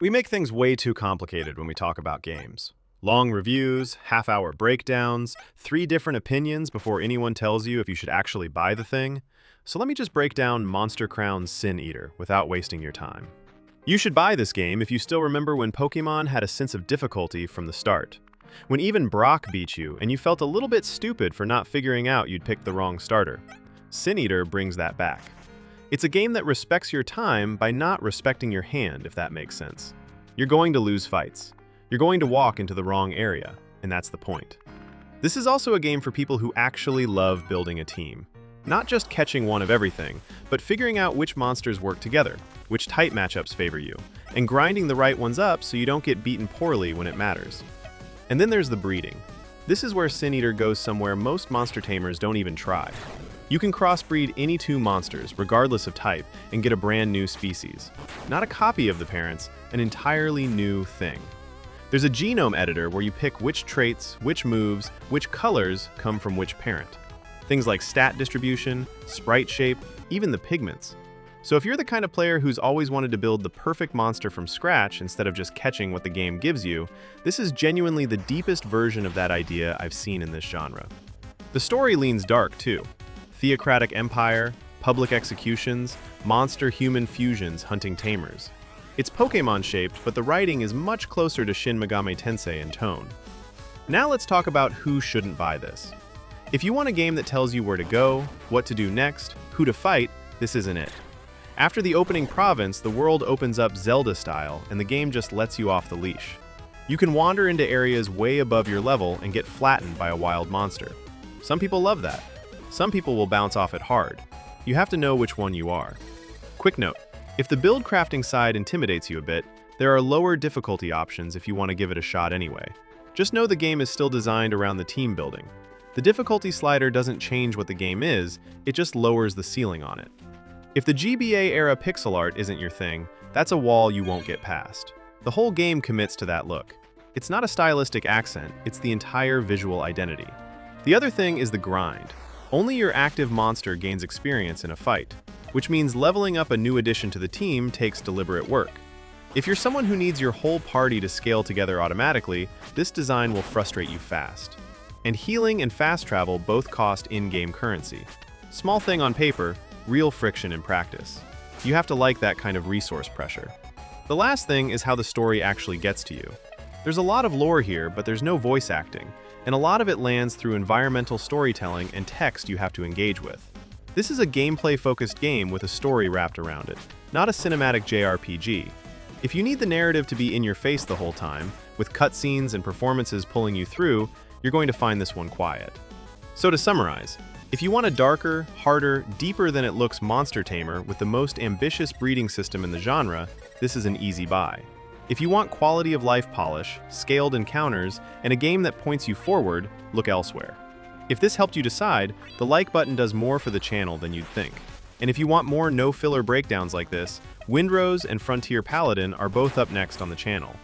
We make things way too complicated when we talk about games. Long reviews, half-hour breakdowns, 3 different opinions before anyone tells you if you should actually buy the thing. So let me just break down Monster Crown's Sin Eater without wasting your time. You should buy this game if you still remember when Pokemon had a sense of difficulty from the start. When even Brock beat you and you felt a little bit stupid for not figuring out you'd picked the wrong starter. Sin Eater brings that back. It's a game that respects your time by not respecting your hand, if that makes sense. You're going to lose fights. You're going to walk into the wrong area, and that's the point. This is also a game for people who actually love building a team. Not just catching one of everything, but figuring out which monsters work together, which type matchups favor you, and grinding the right ones up so you don't get beaten poorly when it matters. And then there's the breeding. This is where Sin Eater goes somewhere most monster tamers don't even try. You can crossbreed any 2 monsters, regardless of type, and get a brand new species. Not a copy of the parents, an entirely new thing. There's a genome editor where you pick which traits, which moves, which colors come from which parent. Things like stat distribution, sprite shape, even the pigments. So if you're the kind of player who's always wanted to build the perfect monster from scratch instead of just catching what the game gives you, this is genuinely the deepest version of that idea I've seen in this genre. The story leans dark, too. Theocratic empire, public executions, monster-human fusions hunting tamers. It's Pokemon-shaped, but the writing is much closer to Shin Megami Tensei in tone. Now let's talk about who shouldn't buy this. If you want a game that tells you where to go, what to do next, who to fight, this isn't it. After the opening province, the world opens up Zelda-style, and the game just lets you off the leash. You can wander into areas way above your level and get flattened by a wild monster. Some people love that. Some people will bounce off it hard. You have to know which one you are. Quick note, if the build crafting side intimidates you a bit, there are lower difficulty options if you want to give it a shot anyway. Just know the game is still designed around the team building. The difficulty slider doesn't change what the game is, it just lowers the ceiling on it. If the GBA-era pixel art isn't your thing, that's a wall you won't get past. The whole game commits to that look. It's not a stylistic accent, it's the entire visual identity. The other thing is the grind. Only your active monster gains experience in a fight, which means leveling up a new addition to the team takes deliberate work. If you're someone who needs your whole party to scale together automatically, this design will frustrate you fast. And healing and fast travel both cost in-game currency. Small thing on paper, real friction in practice. You have to like that kind of resource pressure. The last thing is how the story actually gets to you. There's a lot of lore here, but there's no voice acting, and a lot of it lands through environmental storytelling and text you have to engage with. This is a gameplay-focused game with a story wrapped around it, not a cinematic JRPG. If you need the narrative to be in your face the whole time, with cutscenes and performances pulling you through, you're going to find this one quiet. So to summarize, if you want a darker, harder, deeper than it looks monster tamer with the most ambitious breeding system in the genre, this is an easy buy. If you want quality of life polish, scaled encounters, and a game that points you forward, look elsewhere. If this helped you decide, the like button does more for the channel than you'd think. And if you want more no-filler breakdowns like this, Windrose and Frontier Paladin are both up next on the channel.